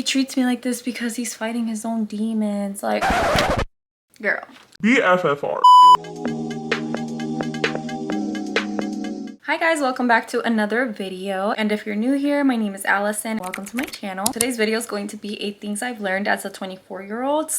treats me like this because he's fighting his own demons. Like, girl. BFFR. Hi guys, welcome back to another video. And if you're new here, my name is Allison. Welcome to my channel. Today's video is going to be 8 things I've learned as a 24-year-old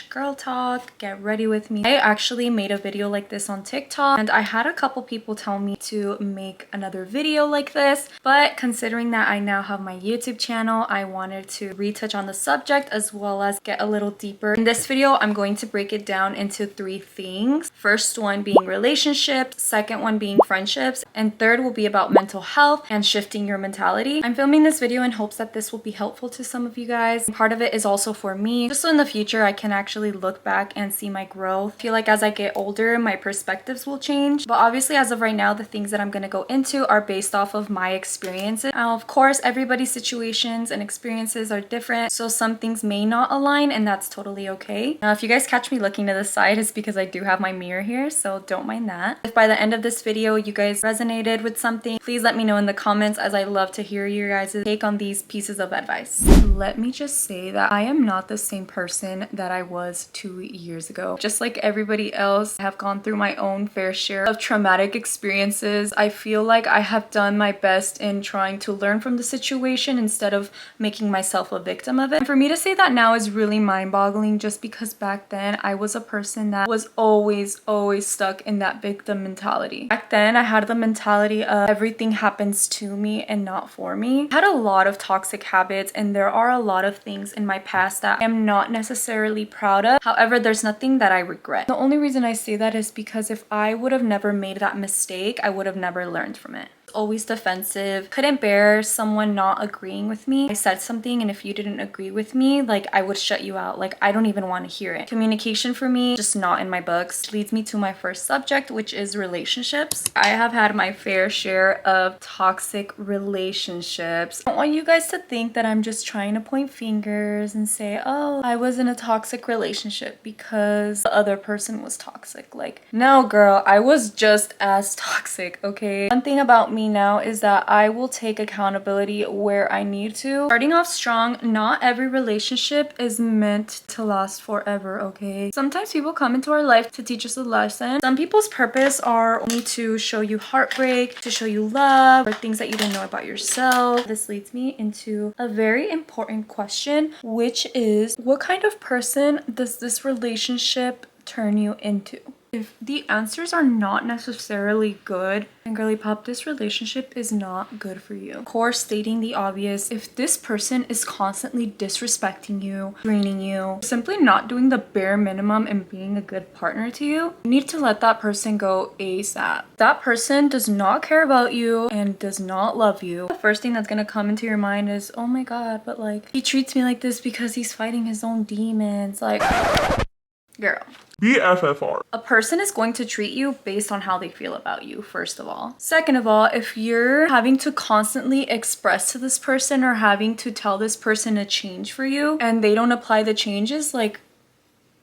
/ girl talk. Get ready with me. I actually made a video like this on TikTok and I had a couple people tell me to make another video like this. But considering that I now have my YouTube channel, I wanted to retouch on the subject as well as get a little deeper. In this video, I'm going to break it down into 3 things. First one being relationships, second one being friendships, and third will be about mental health and shifting your mentality. I'm filming this video in hopes that this will be helpful to some of you guys. Part of it is also for me, just so in the future I can actually look back and see my growth. I feel like as I get older, my perspectives will change. But obviously as of right now, the things that I'm going to go into are based off of my experiences. Now, of course, everybody's situations and experiences are different, so some things may not align and that's totally okay. Now, if you guys catch me looking to the side, it's because I do have my mirror here, so don't mind that. If by the end of this video you guys resonated with something, please let me know in the comments, as I love to hear your guys' take on these pieces of advice. Let me just say that I am not the same person that I was 2 years ago. Just like everybody else, I have gone through my own fair share of traumatic experiences. I feel like I have done my best in trying to learn from the situation instead of making myself a victim of it. And for me to say that now is really mind-boggling, just because back then I was a person that was always stuck in that victim mentality. Back then I had the mentality of everything happens to me and not for me. I had a lot of toxic habits and there are a lot of things in my past that I am not necessarily proud of. However, there's nothing that I regret. The only reason I say that is because if I would have never made that mistake, I would have never learned from it. Always defensive, couldn't bear someone not agreeing with me. I said something and if you didn't agree with me, like, I would shut you out. Like, I don't even want to hear it. Communication for me, just not in my books. Leads me to my first subject, which is relationships. I have had my fair share of toxic relationships. I don't want you guys to think that I'm just trying to point fingers and say, oh, I was in a toxic relationship because the other person was toxic. Like, no girl, I was just as toxic, okay? One thing about me now is that I will take accountability where I need to. Starting off strong, not every relationship is meant to last forever, okay? Sometimes people come into our life to teach us a lesson. Some people's purpose are only to show you heartbreak, to show you love, or things that you didn't know about yourself. This leads me into a very important question, which is, what kind of person does this relationship turn you into? If the answers are not necessarily good, then girly pop, this relationship is not good for you. Of course, stating the obvious, if this person is constantly disrespecting you, draining you, simply not doing the bare minimum and being a good partner to you, you need to let that person go ASAP. That person does not care about you and does not love you. The first thing that's gonna come into your mind is, oh my god, but like, he treats me like this because he's fighting his own demons. Like, girl. BFFR. A person is going to treat you based on how they feel about you, first of all. Second of all, if you're having to constantly express to this person or having to tell this person to change for you and they don't apply the changes, like,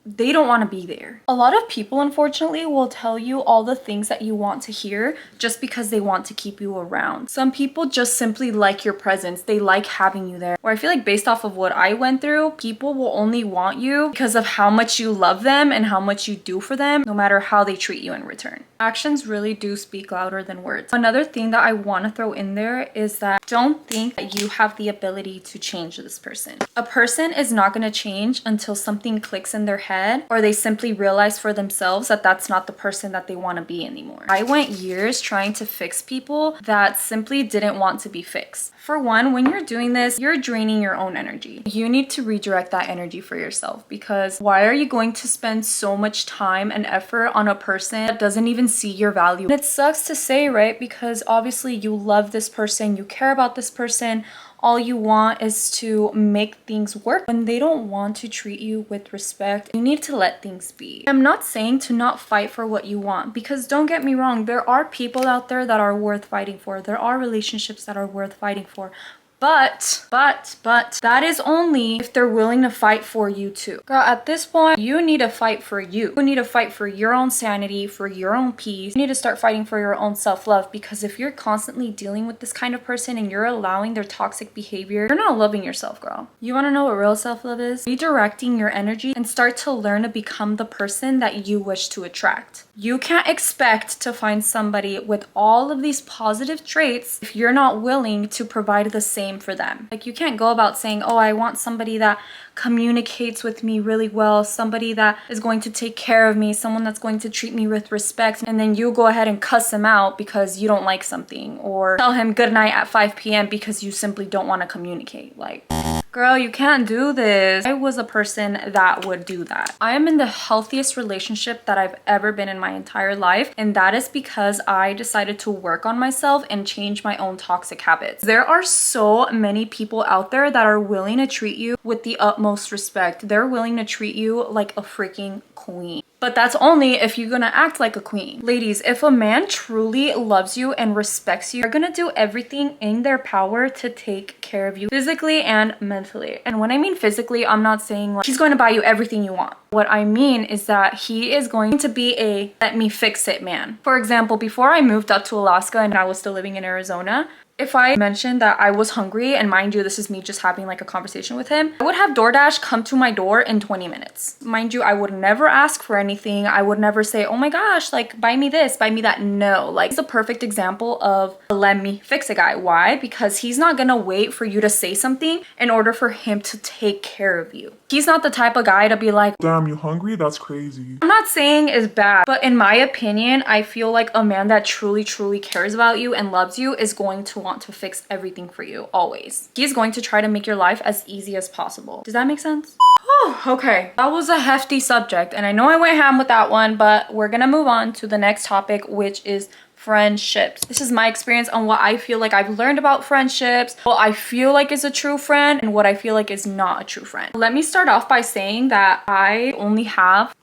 they don't want to be there. A lot of people, unfortunately, will tell you all the things that you want to hear just because they want to keep you around. Some people just simply like your presence. They like having you there. Or I feel like based off of what I went through, people will only want you because of how much you love them and how much you do for them, no matter how they treat you in return. Actions really do speak louder than words. Another thing that I want to throw in there is that don't think that you have the ability to change this person. A person is not going to change until something clicks in their head or they simply realize for themselves that that's not the person that they want to be anymore. I went years trying to fix people that simply didn't want to be fixed. For one, when you're doing this, you're draining your own energy. You need to redirect that energy for yourself, because why are you going to spend so much time and effort on a person that doesn't even see your value? And it sucks to say, right? Because obviously you love this person, you care about this person, all you want is to make things work. When they don't want to treat you with respect, you need to let things be. I'm not saying to not fight for what you want, because don't get me wrong, there are people out there that are worth fighting for. There are relationships that are worth fighting for. But that is only if they're willing to fight for you too. Girl, at this point, you need to fight for you. You need to fight for your own sanity, for your own peace. You need to start fighting for your own self-love, because if you're constantly dealing with this kind of person and you're allowing their toxic behavior, you're not loving yourself, girl. You want to know what real self-love is? Redirecting your energy and start to learn to become the person that you wish to attract. You can't expect to find somebody with all of these positive traits if you're not willing to provide the same for them. Like, you can't go about saying, oh, I want somebody that communicates with me really well, somebody that is going to take care of me, someone that's going to treat me with respect, and then you go ahead and cuss him out because you don't like something, or tell him good night at 5 p.m. because you simply don't want to communicate. Like, girl, you can't do this. I was a person that would do that. I am in the healthiest relationship that I've ever been in my entire life, and that is because I decided to work on myself and change my own toxic habits. There are so many people out there that are willing to treat you with the utmost respect. They're willing to treat you like a freaking queen. But that's only if you're gonna act like a queen. Ladies, if a man truly loves you and respects you, they're gonna do everything in their power to take care of you physically and mentally. And when I mean physically, I'm not saying like he's going to buy you everything you want. What I mean is that he is going to be a let me fix it man. For example, before I moved up to Alaska and I was still living in Arizona, if I mentioned that I was hungry, and mind you, this is me just having like a conversation with him, I would have DoorDash come to my door in 20 minutes. Mind you, I would never ask for anything. I would never say, oh my gosh, like buy me this, buy me that. No, like it's a perfect example of a let me fix a guy. Why? Because he's not gonna wait for you to say something in order for him to take care of you. He's not the type of guy to be like, Damn, you hungry? That's crazy. I'm not saying it's bad, but in my opinion, I feel like a man that truly cares about you and loves you is going to want to fix everything for you, always. He's going to try to make your life as easy as possible. Does that make sense? Oh, okay. That was a hefty subject, and I know I went ham with that one, but we're gonna move on to the next topic, which is friendships. This is my experience on what I feel like I've learned about friendships, what I feel like is a true friend, and what I feel like is not a true friend. Let me start off by saying that I only have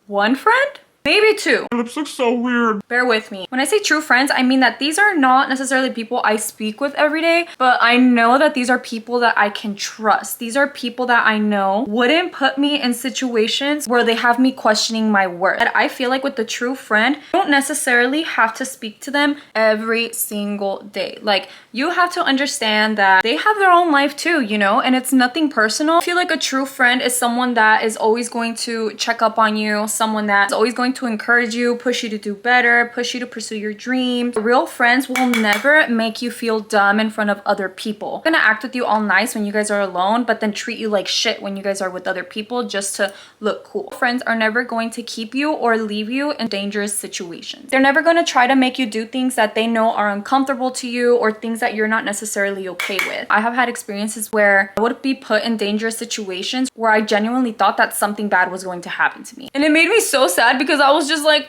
one friend, maybe two. Your lips look so weird. Bear with me. When I say true friends, I mean that these are not necessarily people I speak with every day, but I know that these are people that I can trust. These are people that I know wouldn't put me in situations where they have me questioning my worth. And I feel like with the true friend, you don't necessarily have to speak to them every single day. Like, you have to understand that they have their own life too, you know, and it's nothing personal. I feel like a true friend is someone that is always going to check up on you, someone that is always going to encourage you, push you to do better, push you to pursue your dreams. Real friends will never make you feel dumb in front of other people. They're gonna act with you all nice when you guys are alone, but then treat you like shit when you guys are with other people just to look cool. Friends are never going to keep you or leave you in dangerous situations. They're never going to try to make you do things that they know are uncomfortable to you or things that you're not necessarily okay with. I have had experiences where I would be put in dangerous situations where I genuinely thought that something bad was going to happen to me. And it made me so sad because I was just like,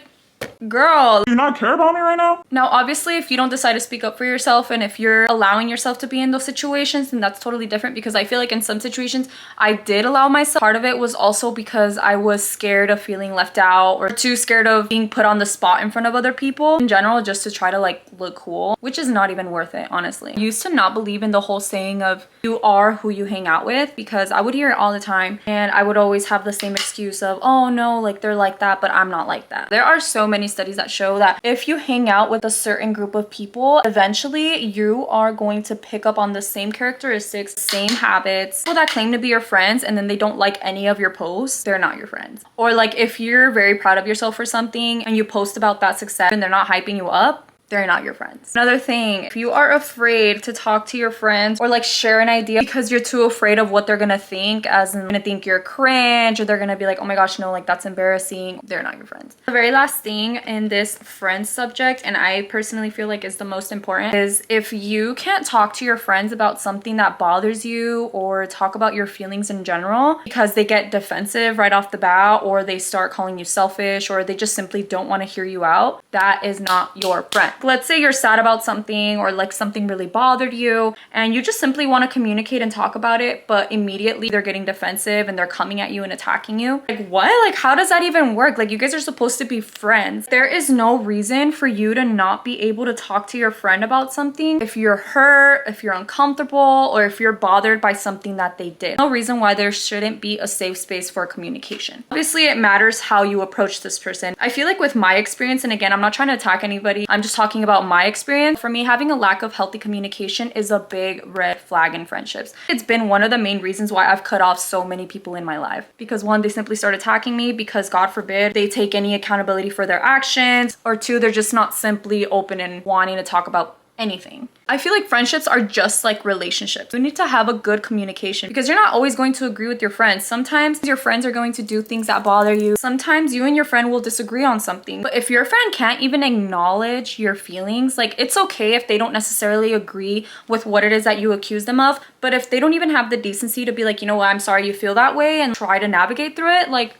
girl, Do you not care about me right now? now, obviously, if you don't decide to speak up for yourself and if you're allowing yourself to be in those situations, then that's totally different, because I feel like in some situations I did allow myself. Part of it was also because I was scared of feeling left out or too scared of being put on the spot in front of other people in general, just to try to like look cool, which is not even worth it, honestly. I used to not believe in the whole saying of you are who you hang out with, because I would hear it all the time and I would always have the same excuse of, oh no, like they're like that, but I'm not like that. There are so many studies that show that if you hang out with a certain group of people, eventually you are going to pick up on the same characteristics, same habits. People that claim to be your friends and then they don't like any of your posts, they're not your friends. Or like if you're very proud of yourself for something and you post about that success and they're not hyping you up, they're not your friends. Another thing, if you are afraid to talk to your friends or like share an idea because you're too afraid of what they're gonna think, as in gonna think you're cringe, or they're gonna be like, oh my gosh, no, like that's embarrassing, they're not your friends. The very last thing in this friend subject, and I personally feel like is the most important, is if you can't talk to your friends about something that bothers you or talk about your feelings in general because they get defensive right off the bat, or they start calling you selfish, or they just simply don't want to hear you out, that is not your friend. let's say you're sad about something or like something really bothered you and you just simply want to communicate and talk about it, but immediately they're getting defensive and they're coming at you and attacking you. Like what? Like how does that even work? Like you guys are supposed to be friends. There is no reason for you to not be able to talk to your friend about something if you're hurt, if you're uncomfortable, or if you're bothered by something that they did. No reason why there shouldn't be a safe space for communication. Obviously it matters how you approach this person. I feel like with my experience, and again, I'm not trying to attack anybody, I'm just talking about my experience. For me, having a lack of healthy communication is a big red flag in friendships. It's been one of the main reasons why I've cut off so many people in my life. Because one, they simply start attacking me because God forbid they take any accountability for their actions, or two, they're just not simply open and wanting to talk about anything. I feel like friendships are just like relationships. You need to have a good communication because you're not always going to agree with your friends. Sometimes your friends are going to do things that bother you. Sometimes you and your friend will disagree on something. But if your friend can't even acknowledge your feelings, like it's okay if they don't necessarily agree with what it is that you accuse them of. But if they don't even have the decency to be like, you know what, I'm sorry you feel that way, and try to navigate through it, like,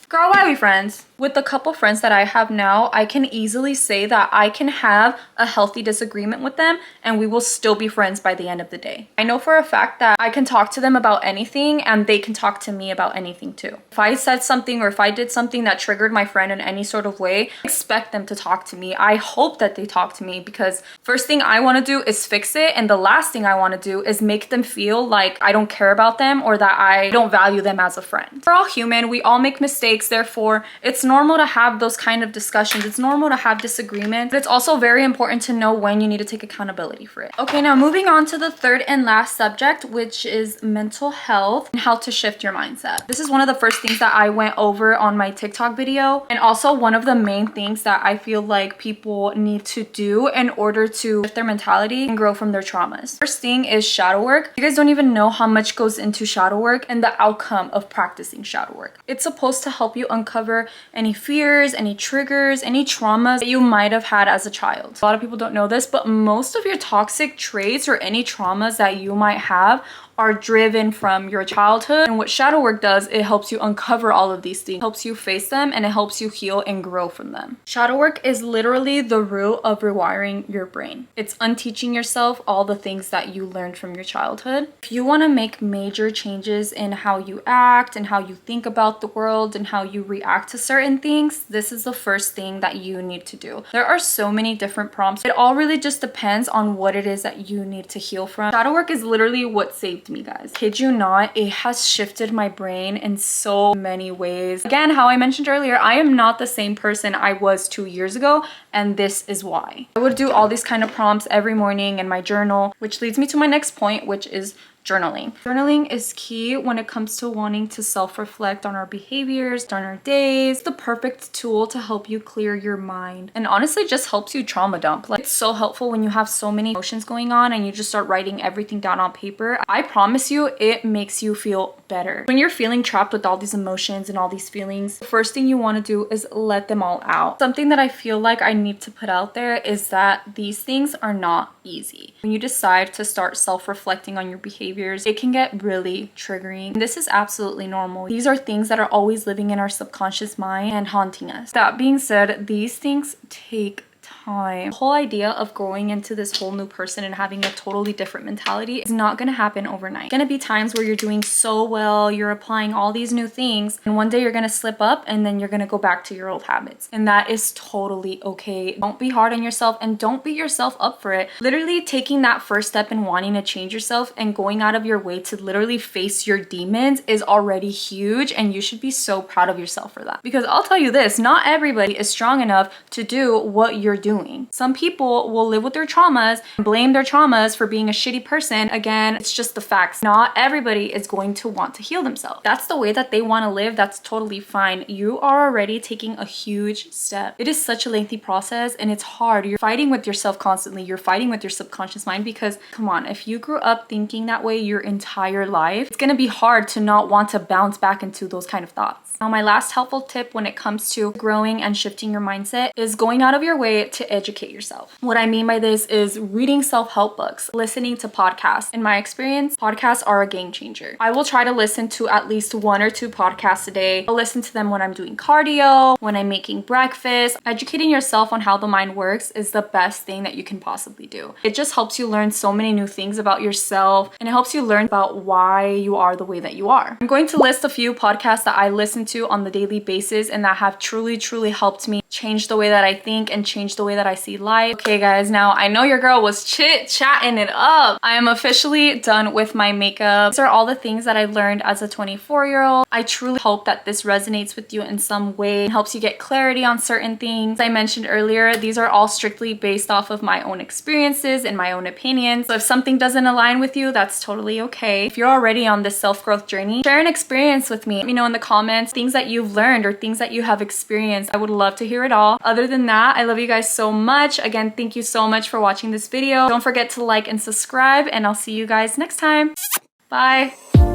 girl, why are we friends? With the couple friends that I have now, I can easily say that I can have a healthy disagreement with them and we will still be friends by the end of the day. I know for a fact that I can talk to them about anything and they can talk to me about anything too. If I said something or if I did something that triggered my friend in any sort of way, I expect them to talk to me. I hope that they talk to me because first thing I want to do is fix it, and the last thing I want to do is make them feel like I don't care about them or that I don't value them as a friend. We're all human. We all make mistakes. Therefore, it's normal to have those kind of discussions. It's normal to have disagreements, but it's also very important to know when you need to take accountability for it. Okay, now moving on to the third and last subject, which is mental health and how to shift your mindset. This is one of the first things that I went over on my TikTok video, and also one of the main things that I feel like people need to do in order to shift their mentality and grow from their traumas. First thing is shadow work. You guys don't even know how much goes into shadow work and the outcome of practicing shadow work. It's supposed to help you uncover any fears, any triggers, any traumas that you might have had as a child. A lot of people don't know this, but most of your toxic traits or any traumas that you might have are driven from your childhood. And what shadow work does, it helps you uncover all of these things, helps you face them, and it helps you heal and grow from them. Shadow work is literally the root of rewiring your brain. It's unteaching yourself all the things that you learned from your childhood. If you want to make major changes in how you act and how you think about the world and how you react to certain things, this is the first thing that you need to do. There are so many different prompts. It all really just depends on what it is that you need to heal from. Shadow work is literally what saved me, guys. Kid you not, it has shifted my brain in so many ways. Again, how I mentioned earlier, I am not the same person I was 2 years ago, and this is why. I would do all these kind of prompts every morning in my journal, which leads me to my next point, which is journaling. Journaling is key when it comes to wanting to self-reflect on our behaviors, on our days. It's the perfect tool to help you clear your mind, and honestly just helps you trauma dump. Like, it's so helpful when you have so many emotions going on and you just start writing everything down on paper. I promise you, it makes you feel better. When you're feeling trapped with all these emotions and all these feelings, the first thing you want to do is let them all out. Something that I feel like I need to put out there is that these things are not easy. When you decide to start self-reflecting on your behaviors, it can get really triggering. This is absolutely normal. These are things that are always living in our subconscious mind and haunting us. That being said, these things take time. The whole idea of growing into this whole new person and having a totally different mentality is not going to happen overnight. Going to be times where you're doing so well, you're applying all these new things, and one day you're going to slip up and then you're going to go back to your old habits. And that is totally okay. Don't be hard on yourself and don't beat yourself up for it. Literally taking that first step and wanting to change yourself and going out of your way to literally face your demons is already huge, and you should be so proud of yourself for that. Because I'll tell you this, not everybody is strong enough to do what you're doing. Some people will live with their traumas and blame their traumas for being a shitty person. Again, it's just the facts. Not everybody is going to want to heal themselves. That's the way that they want to live. That's totally fine. You are already taking a huge step. It is such a lengthy process and it's hard. You're fighting with yourself constantly. You're fighting with your subconscious mind because, come on, if you grew up thinking that way your entire life, it's going to be hard to not want to bounce back into those kind of thoughts. Now, my last helpful tip when it comes to growing and shifting your mindset is going out of your way way to educate yourself. What I mean by this is reading self-help books, listening to podcasts. In my experience, podcasts are a game changer. I will try to listen to at least 1 or 2 podcasts a day. I'll listen to them when I'm doing cardio, when I'm making breakfast. Educating yourself on how the mind works is the best thing that you can possibly do. It just helps you learn so many new things about yourself, and it helps you learn about why you are the way that you are. I'm going to list a few podcasts that I listen to on the daily basis and that have truly helped me change the way that I think and change the way that I see life. Okay guys, now I know your girl was chit-chatting it up. I am officially done with my makeup. These are all the things that I learned as a 24-year-old. I truly hope that this resonates with you in some way and helps you get clarity on certain things. As I mentioned earlier, these are all strictly based off of my own experiences and my own opinions. So if something doesn't align with you, that's totally okay. If you're already on this self-growth journey, share an experience with me. Let me know in the comments things that you've learned or things that you have experienced. I would love to hear it all. Other than that, I love you guys so much. Again, thank you so much for watching this video. Don't forget to like and subscribe, and I'll see you guys next time. Bye.